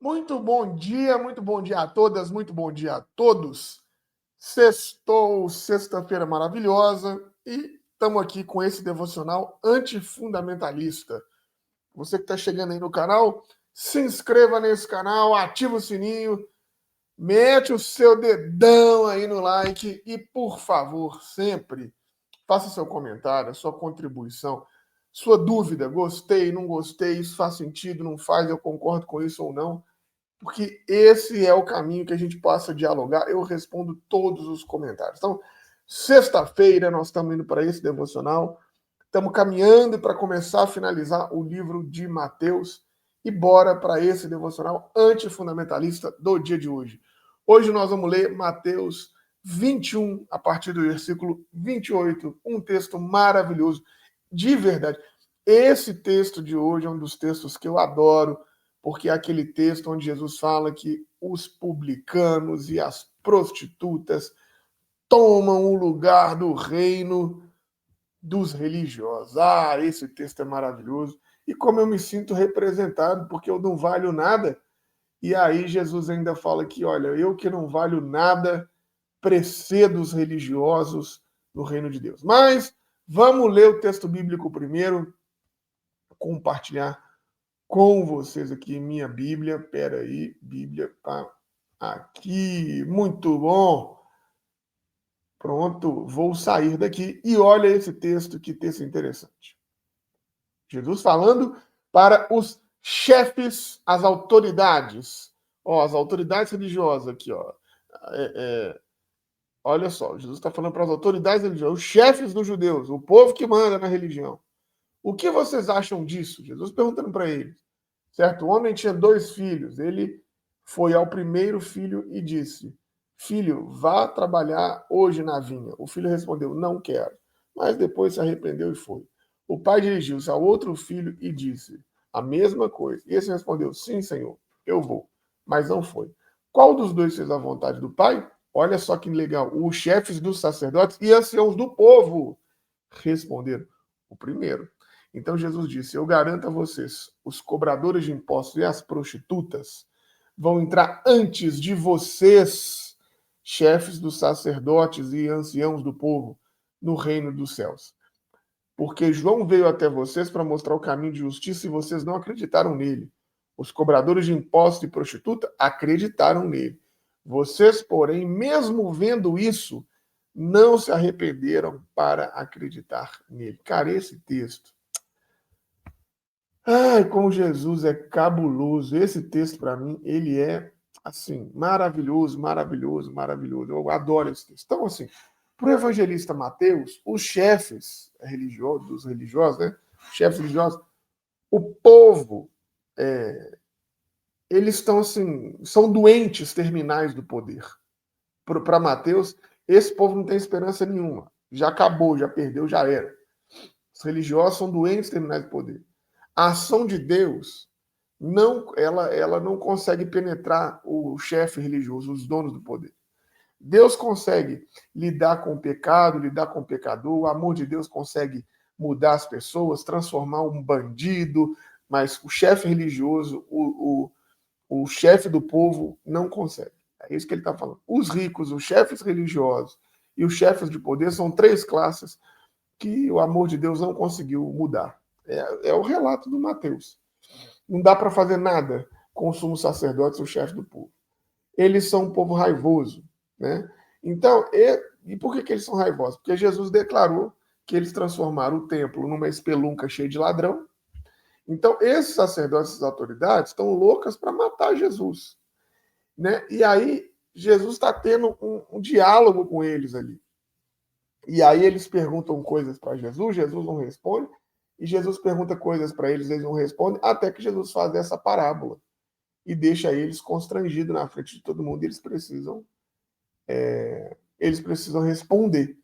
Muito bom dia a todas, muito bom dia a todos. Sextou, sexta-feira maravilhosa e estamos aqui com esse devocional antifundamentalista. Você que está chegando aí no canal, se inscreva nesse canal, ativa o sininho, mete o seu dedão aí no like e, por favor, sempre faça seu comentário, sua contribuição, sua dúvida, gostei, não gostei, isso faz sentido, não faz, eu concordo com isso ou não. Porque esse é o caminho que a gente possa dialogar. Eu respondo todos os comentários. Então, sexta-feira nós estamos indo para esse devocional. Estamos caminhando para começar a finalizar o livro de Mateus. E bora para esse devocional antifundamentalista do dia de hoje. Hoje nós vamos ler Mateus 21, a partir do versículo 28. Um texto maravilhoso, de verdade. Esse texto de hoje é um dos textos que eu adoro, porque é aquele texto onde Jesus fala que os publicanos e as prostitutas tomam o lugar do reino dos religiosos. Ah, esse texto é maravilhoso. E como eu me sinto representado, porque eu não valho nada. E aí Jesus ainda fala que, olha, eu que não valho nada, precedo os religiosos no reino de Deus. Mas vamos ler o texto bíblico primeiro, compartilhar com vocês aqui minha Bíblia. Pera aí, Bíblia tá aqui. Muito bom. Pronto, vou sair daqui e olha esse texto, que texto interessante. Jesus falando para os chefes, as autoridades. Ó, as autoridades religiosas aqui, ó. Olha só, Jesus está falando para as autoridades religiosas, os chefes dos judeus, o povo que manda na religião. O que vocês acham disso? Jesus perguntando para eles. Certo? O homem tinha 2 filhos. Ele foi ao primeiro filho e disse: Filho, vá trabalhar hoje na vinha. O filho respondeu: Não quero. Mas depois se arrependeu e foi. O pai dirigiu-se ao outro filho e disse a mesma coisa. E esse respondeu: Sim, senhor, eu vou. Mas não foi. Qual dos dois fez a vontade do pai? Olha só que legal. Os chefes dos sacerdotes e anciãos do povo responderam: O primeiro. Então Jesus disse: Eu garanto a vocês, os cobradores de impostos e as prostitutas vão entrar antes de vocês, chefes dos sacerdotes e anciãos do povo, no reino dos céus. Porque João veio até vocês para mostrar o caminho de justiça e vocês não acreditaram nele. Os cobradores de impostos e prostituta acreditaram nele. Vocês, porém, mesmo vendo isso, não se arrependeram para acreditar nele. Cara, esse texto. Ai, como Jesus é cabuloso. Esse texto, para mim, ele é, assim, maravilhoso, maravilhoso, maravilhoso. Eu adoro esse texto. Então, assim, para o evangelista Mateus, os chefes religiosos, dos religiosos, né? Chefes religiosos, o povo, eles estão, assim, são doentes terminais do poder. Para Mateus, esse povo não tem esperança nenhuma. Já acabou, já perdeu, já era. Os religiosos são doentes terminais do poder. A ação de Deus ela não consegue penetrar o chefe religioso, os donos do poder. Deus consegue lidar com o pecado, lidar com o pecador, o amor de Deus consegue mudar as pessoas, transformar um bandido, mas o chefe religioso, o chefe do povo não consegue. É isso que ele está falando. Os ricos, os chefes religiosos e os chefes de poder são 3 classes que o amor de Deus não conseguiu mudar. É o relato do Mateus. Não dá para fazer nada com os sumos sacerdotes, os chefes do povo. Eles são um povo raivoso, né? Então, e por que eles são raivosos? Porque Jesus declarou que eles transformaram o templo numa espelunca cheia de ladrão. Então, esses sacerdotes, essas autoridades, estão loucas para matar Jesus, né? E aí, Jesus está tendo um diálogo com eles ali. E aí eles perguntam coisas para Jesus, Jesus não responde, e Jesus pergunta coisas para eles, eles não respondem, até que Jesus faz essa parábola e deixa eles constrangidos na frente de todo mundo, e eles precisam responder.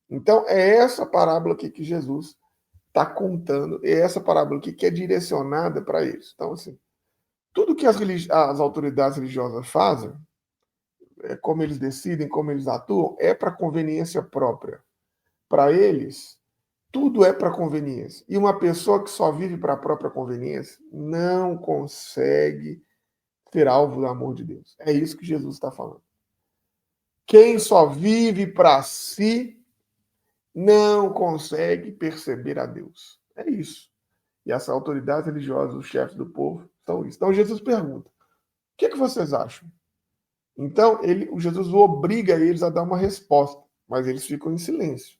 Então, é essa parábola aqui que Jesus está contando, é essa parábola aqui que é direcionada para eles. Então, assim, tudo que as autoridades religiosas fazem, como eles decidem, como eles atuam, é para conveniência própria. Para eles, tudo é para conveniência. E uma pessoa que só vive para a própria conveniência não consegue ser alvo do amor de Deus. É isso que Jesus está falando. Quem só vive para si não consegue perceber a Deus. É isso. E essa autoridade religiosa, os chefes do povo, são isso. Então Jesus pergunta: o que vocês acham? Então o Jesus obriga eles a dar uma resposta, mas eles ficam em silêncio.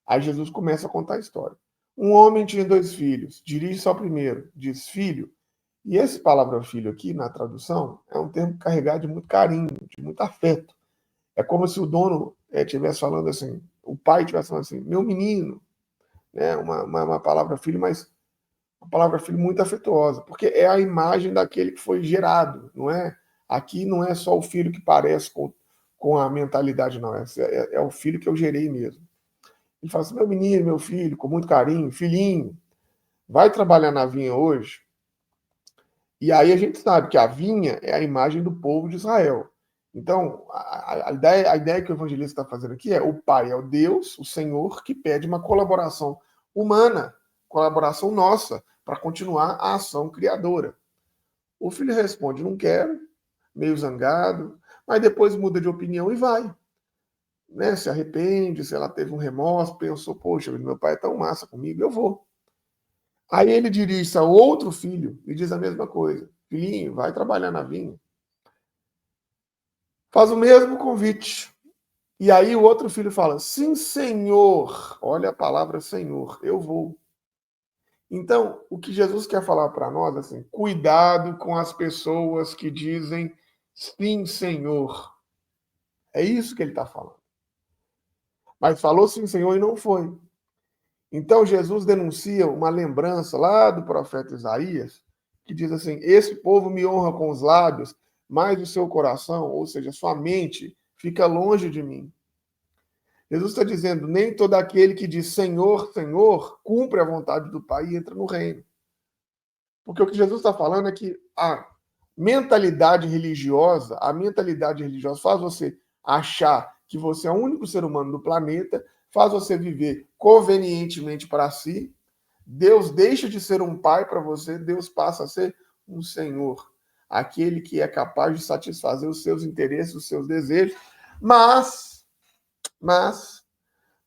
Aí Jesus começa a contar a história. Um homem tinha 2 filhos, dirige-se ao primeiro, diz: filho. E essa palavra filho aqui, na tradução, é um termo carregado de muito carinho, de muito afeto. É como se o dono estivesse falando assim, o pai estivesse falando assim, meu menino, né? Uma palavra filho, mas uma palavra filho muito afetuosa, porque é a imagem daquele que foi gerado, não é? Aqui não é só o filho que parece com a mentalidade, não. É o filho que eu gerei mesmo. Ele fala assim, meu menino, meu filho, com muito carinho, filhinho, vai trabalhar na vinha hoje? E aí a gente sabe que a vinha é a imagem do povo de Israel. Então, a ideia que o evangelista está fazendo aqui é o Pai, é o Deus, o Senhor, que pede uma colaboração humana, colaboração nossa, para continuar a ação criadora. O filho responde, não quero, meio zangado, mas depois muda de opinião e vai. Né? Se arrepende, se ela teve um remorso, pensou, poxa, meu pai é tão massa comigo, eu vou. Aí ele dirige-se a outro filho e diz a mesma coisa. Filhinho, vai trabalhar na vinha. Faz o mesmo convite. E aí o outro filho fala, sim, senhor. Olha a palavra senhor, eu vou. Então, o que Jesus quer falar para nós, assim, cuidado com as pessoas que dizem sim, senhor. É isso que ele está falando. Mas falou sim, senhor, e não foi. Então, Jesus denuncia uma lembrança lá do profeta Isaías, que diz assim: esse povo me honra com os lábios, mas o seu coração, ou seja, sua mente, fica longe de mim. Jesus está dizendo: nem todo aquele que diz Senhor, Senhor, cumpre a vontade do Pai e entra no reino. Porque o que Jesus está falando é que a mentalidade religiosa faz você achar que você é o único ser humano do planeta, faz você viver convenientemente para si. Deus deixa de ser um pai para você, Deus passa a ser um Senhor, aquele que é capaz de satisfazer os seus interesses, os seus desejos, mas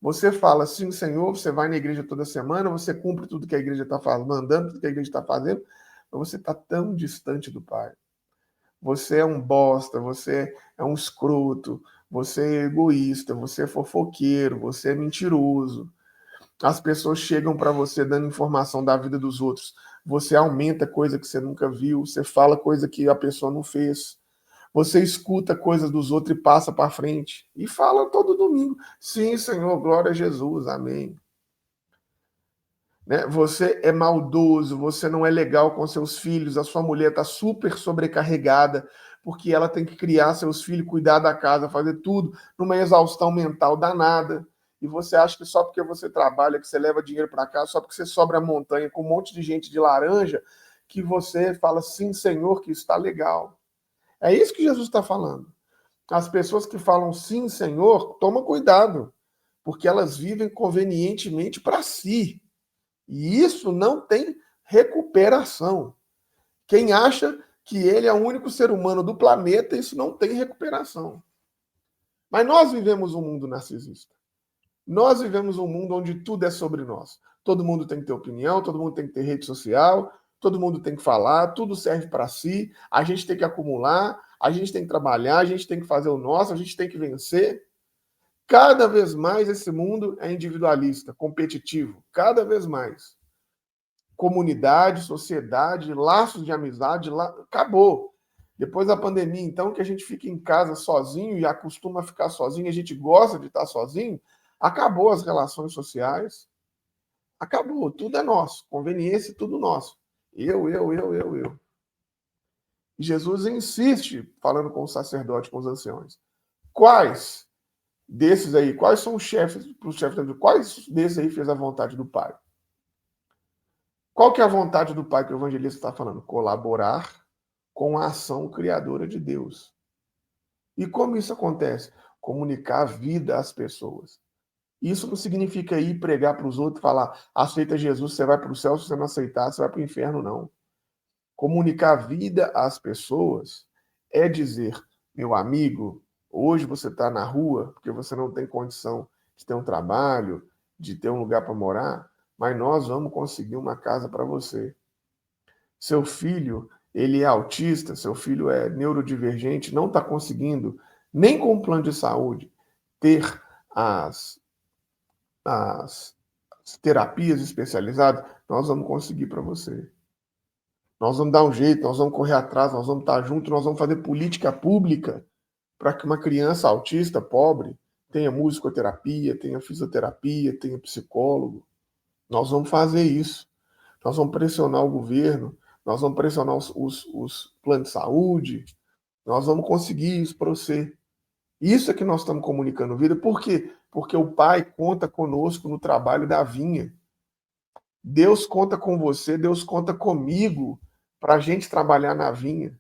você fala sim, Senhor, você vai na igreja toda semana, você cumpre tudo que a igreja está mandando, tudo que a igreja está fazendo, mas você está tão distante do Pai. Você é um bosta, você é um escroto, você é egoísta, você é fofoqueiro, você é mentiroso. As pessoas chegam para você dando informação da vida dos outros. Você aumenta coisa que você nunca viu, você fala coisa que a pessoa não fez. Você escuta coisas dos outros e passa para frente. E fala todo domingo. Sim, Senhor, glória a Jesus, amém. Né? Você é maldoso, você não é legal com seus filhos, a sua mulher está super sobrecarregada, porque ela tem que criar seus filhos, cuidar da casa, fazer tudo, numa exaustão mental danada. E você acha que só porque você trabalha, que você leva dinheiro para casa, só porque você sobra a montanha com um monte de gente de laranja, que você fala, sim, Senhor, que isso está legal. É isso que Jesus está falando. As pessoas que falam sim, Senhor, toma cuidado, porque elas vivem convenientemente para si. E isso não tem recuperação. Quem acha que ele é o único ser humano do planeta, isso não tem recuperação. Mas nós vivemos um mundo narcisista. Nós vivemos um mundo onde tudo é sobre nós. Todo mundo tem que ter opinião, todo mundo tem que ter rede social, todo mundo tem que falar, tudo serve para si, a gente tem que acumular, a gente tem que trabalhar, a gente tem que fazer o nosso, a gente tem que vencer. Cada vez mais esse mundo é individualista, competitivo, cada vez mais. Comunidade, sociedade, laços de amizade, acabou. Depois da pandemia, então, que a gente fica em casa sozinho e acostuma a ficar sozinho, a gente gosta de estar sozinho, acabou as relações sociais, acabou, tudo é nosso, conveniência, tudo nosso. Eu. E Jesus insiste, falando com o sacerdote, com os anciões. Quais desses aí, quais são os chefes, quais desses aí fez a vontade do Pai? Qual que é a vontade do Pai que o evangelista está falando? Colaborar com a ação criadora de Deus. E como isso acontece? Comunicar a vida às pessoas. Isso não significa ir pregar para os outros e falar, aceita Jesus, você vai para o céu, se você não aceitar, você vai para o inferno, não. Comunicar vida às pessoas é dizer, meu amigo, hoje você está na rua porque você não tem condição de ter um trabalho, de ter um lugar para morar, mas nós vamos conseguir uma casa para você. Seu filho, ele é autista, seu filho é neurodivergente, não está conseguindo, nem com o plano de saúde, ter as, as terapias especializadas, nós vamos conseguir para você. Nós vamos dar um jeito, nós vamos correr atrás, nós vamos estar juntos, nós vamos fazer política pública para que uma criança autista, pobre, tenha musicoterapia, tenha fisioterapia, tenha psicólogo. Nós vamos fazer isso. Nós vamos pressionar o governo, nós vamos pressionar os planos de saúde, nós vamos conseguir isso para você. Isso é que nós estamos comunicando vida. Por quê? Porque o Pai conta conosco no trabalho da vinha. Deus conta com você, Deus conta comigo para a gente trabalhar na vinha.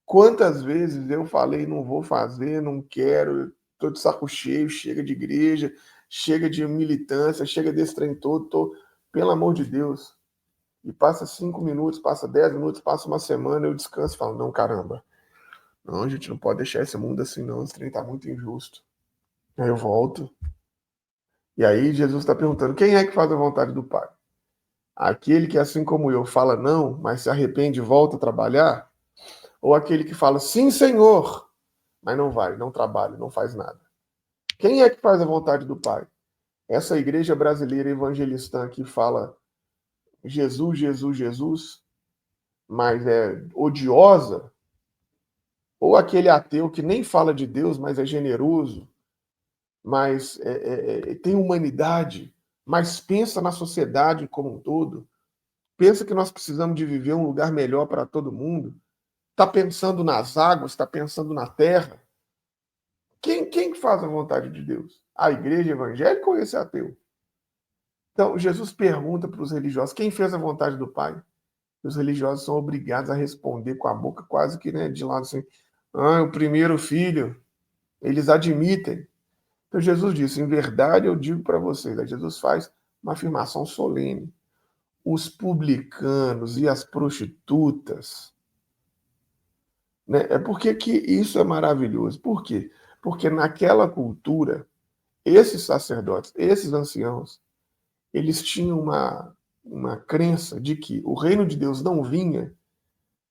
Quantas vezes eu falei, não vou fazer, não quero, estou de saco cheio, chega de igreja, chega de militância, chega desse trem todo, pelo amor de Deus. E passa 5 minutos, passa 10 minutos, passa uma semana, eu descanso e falo, não, caramba, não, a gente não pode deixar esse mundo assim não, esse trem está muito injusto. Aí eu volto, e aí Jesus está perguntando, quem é que faz a vontade do Pai? Aquele que, assim como eu, fala não, mas se arrepende e volta a trabalhar? Ou aquele que fala, sim, Senhor, mas não vai, não trabalha, não faz nada? Quem é que faz a vontade do Pai? Essa igreja brasileira evangelistã que fala Jesus, Jesus, Jesus, mas é odiosa, ou aquele ateu que nem fala de Deus, mas é generoso, mas tem humanidade, mas pensa na sociedade como um todo, pensa que nós precisamos de viver um lugar melhor para todo mundo, está pensando nas águas, está pensando na terra. Quem faz a vontade de Deus? A igreja evangélica ou esse ateu? Então, Jesus pergunta para os religiosos, quem fez a vontade do Pai? E os religiosos são obrigados a responder com a boca quase que, né, de lado assim, o primeiro filho. Eles admitem. Então Jesus disse, em verdade eu digo para vocês, aí Jesus faz uma afirmação solene. Os publicanos e as prostitutas, né? É porque que isso é maravilhoso. Por quê? Porque naquela cultura, esses sacerdotes, esses anciãos, eles tinham uma crença de que o reino de Deus não vinha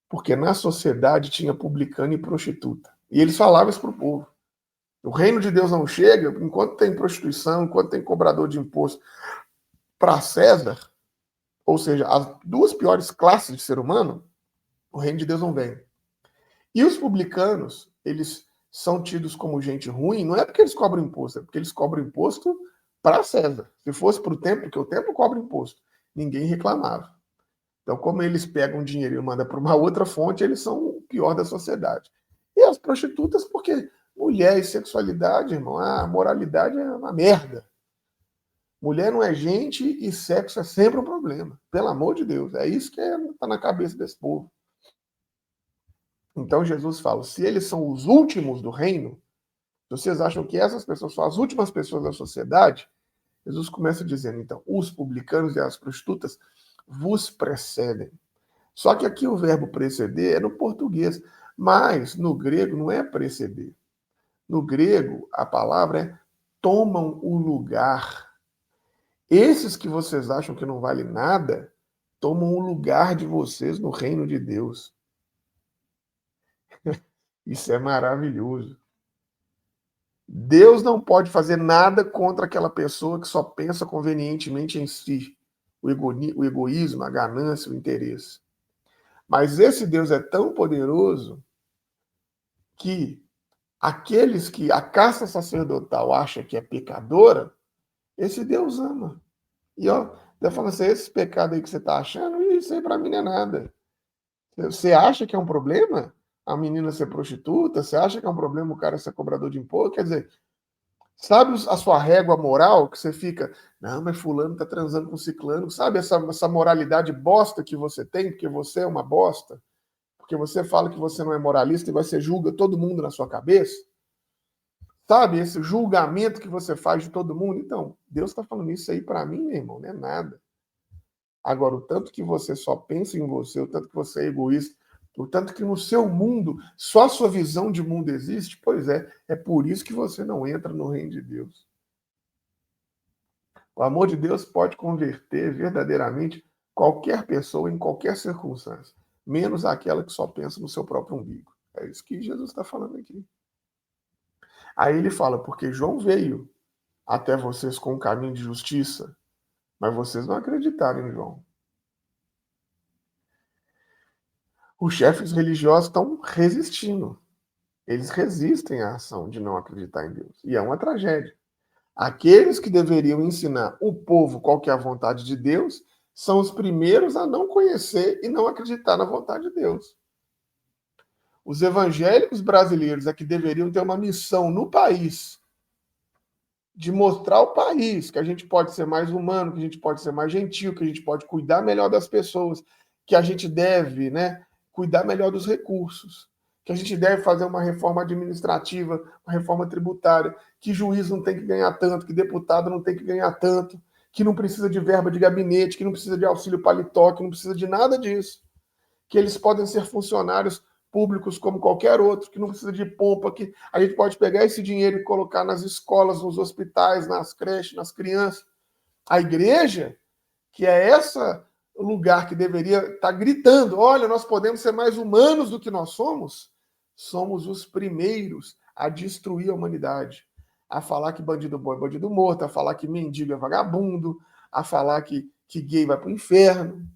porque na sociedade tinha publicano e prostituta. E eles falavam isso para o povo. O reino de Deus não chega enquanto tem prostituição, enquanto tem cobrador de imposto para César, ou seja, as duas piores classes de ser humano, o reino de Deus não vem. E os publicanos, eles são tidos como gente ruim, não é porque eles cobram imposto, é porque eles cobram imposto para César. Se fosse para o templo, porque o templo cobra imposto, ninguém reclamava. Então, como eles pegam dinheiro e mandam para uma outra fonte, eles são o pior da sociedade. E as prostitutas, porque mulher e sexualidade, irmão, a moralidade é uma merda. Mulher não é gente e sexo é sempre um problema. Pelo amor de Deus. É isso que está na cabeça desse povo. Então Jesus fala, se eles são os últimos do reino, se vocês acham que essas pessoas são as últimas pessoas da sociedade, Jesus começa dizendo, então, os publicanos e as prostitutas vos precedem. Só que aqui o verbo preceder é no português, mas no grego não é preceder. No grego, a palavra é tomam o lugar. Esses que vocês acham que não vale nada, tomam o lugar de vocês no reino de Deus. Isso é maravilhoso. Deus não pode fazer nada contra aquela pessoa que só pensa convenientemente em si. O egoísmo, a ganância, o interesse. Mas esse Deus é tão poderoso que aqueles que a casta sacerdotal acha que é pecadora, esse Deus ama. E ó, Deus fala assim, esse pecado aí que você está achando, isso aí para mim não é nada. Você acha que é um problema a menina ser prostituta? Você acha que é um problema o cara ser cobrador de imposto? Quer dizer, sabe a sua régua moral que você fica, não, mas fulano tá transando com ciclano, sabe essa moralidade bosta que você tem, porque você é uma bosta? Porque você fala que você não é moralista e você julga todo mundo na sua cabeça? Sabe, esse julgamento que você faz de todo mundo? Então, Deus está falando isso aí para mim, meu irmão, não é nada. Agora, o tanto que você só pensa em você, o tanto que você é egoísta, o tanto que no seu mundo, só a sua visão de mundo existe, pois é por isso que você não entra no reino de Deus. O amor de Deus pode converter verdadeiramente qualquer pessoa em qualquer circunstância, menos aquela que só pensa no seu próprio umbigo. É isso que Jesus está falando aqui. Aí ele fala, porque João veio até vocês com um caminho de justiça, mas vocês não acreditaram em João. Os chefes religiosos estão resistindo. Eles resistem à ação de não acreditar em Deus. E é uma tragédia. Aqueles que deveriam ensinar o povo qual que é a vontade de Deus são os primeiros a não conhecer e não acreditar na vontade de Deus. Os evangélicos brasileiros é que deveriam ter uma missão no país de mostrar ao país que a gente pode ser mais humano, que a gente pode ser mais gentil, que a gente pode cuidar melhor das pessoas, que a gente deve, né, cuidar melhor dos recursos, que a gente deve fazer uma reforma administrativa, uma reforma tributária, que juiz não tem que ganhar tanto, que deputado não tem que ganhar tanto, que não precisa de verba de gabinete, que não precisa de auxílio paletó, que não precisa de nada disso, que eles podem ser funcionários públicos como qualquer outro, que não precisa de pompa, que a gente pode pegar esse dinheiro e colocar nas escolas, nos hospitais, nas creches, nas crianças. A igreja, que é esse lugar que deveria estar gritando, olha, nós podemos ser mais humanos do que nós somos os primeiros a destruir a humanidade, a falar que bandido bom é bandido morto, a falar que mendigo é vagabundo, a falar que gay vai para o inferno.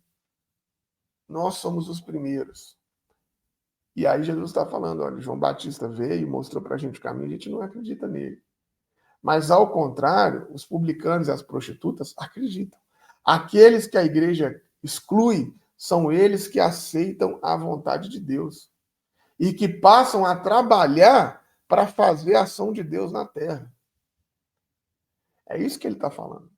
Nós somos os primeiros. E aí Jesus está falando, olha, João Batista veio e mostrou para a gente o caminho, a gente não acredita nele. Mas, ao contrário, os publicanos e as prostitutas acreditam. Aqueles que a igreja exclui são eles que aceitam a vontade de Deus e que passam a trabalhar para fazer a ação de Deus na terra. É isso que ele está falando.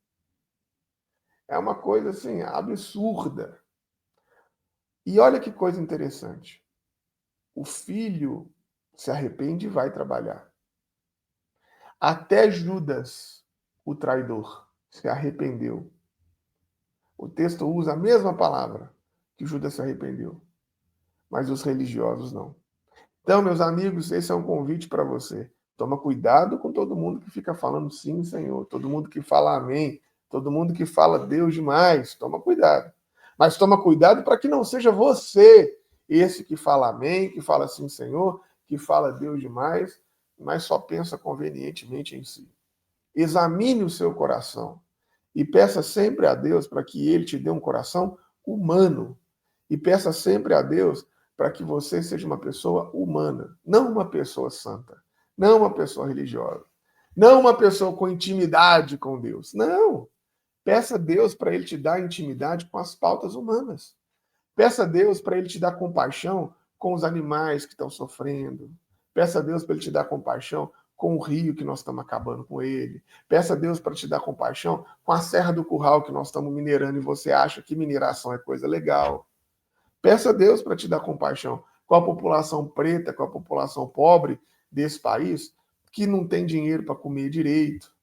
É uma coisa assim absurda. E olha que coisa interessante. O filho se arrepende e vai trabalhar. Até Judas, o traidor, se arrependeu. O texto usa a mesma palavra que Judas se arrependeu, mas os religiosos não. Então, meus amigos, esse é um convite para você. Toma cuidado com todo mundo que fica falando sim, Senhor, todo mundo que fala amém, todo mundo que fala Deus demais. Toma cuidado. Mas toma cuidado para que não seja você esse que fala amém, que fala sim, Senhor, que fala Deus demais, mas só pensa convenientemente em si. Examine o seu coração e peça sempre a Deus para que ele te dê um coração humano. E peça sempre a Deus para que você seja uma pessoa humana, não uma pessoa santa, não uma pessoa religiosa, não uma pessoa com intimidade com Deus. Não. Peça a Deus para ele te dar intimidade com as pautas humanas. Peça a Deus para ele te dar compaixão com os animais que estão sofrendo. Peça a Deus para ele te dar compaixão com o rio que nós estamos acabando com ele. Peça a Deus para te dar compaixão com a Serra do Curral que nós estamos minerando e você acha que mineração é coisa legal. Peça a Deus para te dar compaixão com a população preta, com a população pobre desse país que não tem dinheiro para comer direito.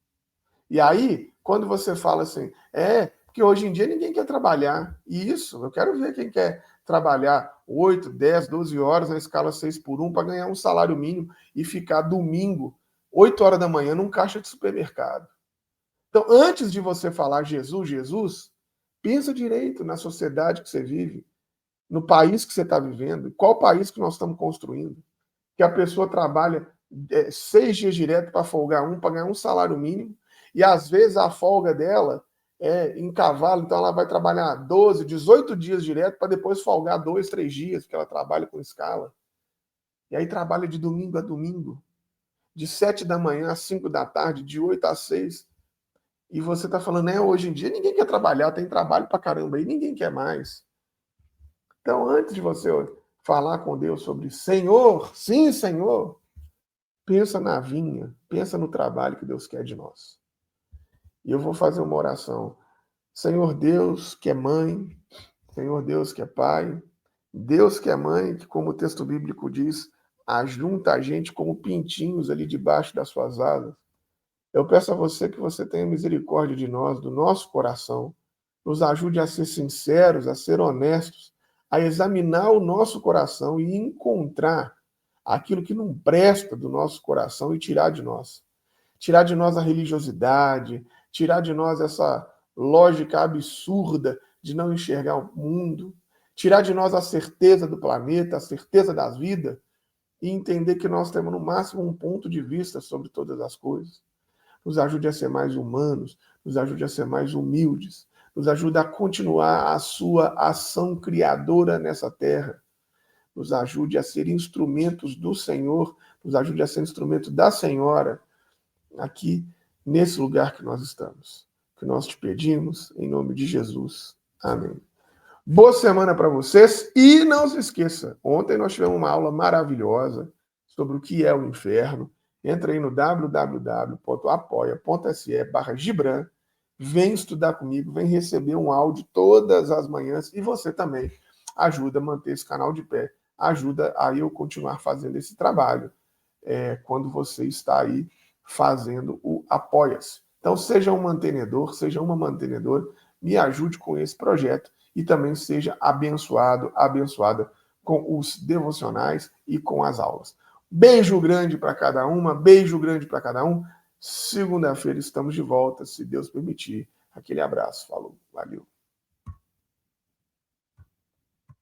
E aí, quando você fala assim, porque hoje em dia ninguém quer trabalhar. E isso, eu quero ver quem quer trabalhar 8, 10, 12 horas na escala 6x1 para ganhar um salário mínimo e ficar domingo, 8 horas da manhã, num caixa de supermercado. Então, antes de você falar Jesus, Jesus, pensa direito na sociedade que você vive, no país que você está vivendo, qual país que nós estamos construindo, que a pessoa trabalha 6 dias direto para folgar para ganhar um salário mínimo, e às vezes a folga dela é em cavalo, então ela vai trabalhar 12, 18 dias direto para depois folgar 2, 3 dias, porque ela trabalha com escala. E aí trabalha de domingo a domingo, de 7 da manhã às 5 da tarde, de 8 às 6. E você está falando, hoje em dia ninguém quer trabalhar, tem trabalho para caramba aí, ninguém quer mais. Então, antes de você falar com Deus sobre Senhor, sim, Senhor, pensa na vinha, pensa no trabalho que Deus quer de nós. E eu vou fazer uma oração. Senhor Deus, que é mãe, Senhor Deus, que é pai, Deus que é mãe, que, como o texto bíblico diz, ajunta a gente como pintinhos ali debaixo das suas asas. Eu peço a você que você tenha misericórdia de nós, do nosso coração, nos ajude a ser sinceros, a ser honestos, a examinar o nosso coração e encontrar aquilo que não presta do nosso coração e tirar de nós. Tirar de nós a religiosidade, tirar de nós essa lógica absurda de não enxergar o mundo, tirar de nós a certeza do planeta, a certeza da vida e entender que nós temos no máximo um ponto de vista sobre todas as coisas. Nos ajude a ser mais humanos, nos ajude a ser mais humildes, nos ajude a continuar a sua ação criadora nessa terra, nos ajude a ser instrumentos do Senhor, nos ajude a ser instrumento da Senhora aqui nesse lugar que nós estamos. Que nós te pedimos em nome de Jesus. Amém. Boa semana para vocês e não se esqueça, ontem nós tivemos uma aula maravilhosa sobre o que é o inferno. Entra aí no www.apoia.se/Gibran, vem estudar comigo, vem receber um áudio todas as manhãs e você também ajuda a manter esse canal de pé, ajuda a eu continuar fazendo esse trabalho quando você está aí fazendo o Apoia-se. Então seja um mantenedor, seja uma mantenedora, me ajude com esse projeto e também seja abençoado, abençoada com os devocionais e com as aulas. Beijo grande para cada uma, beijo grande para cada um. Segunda-feira estamos de volta, se Deus permitir. Aquele abraço, falou, valeu.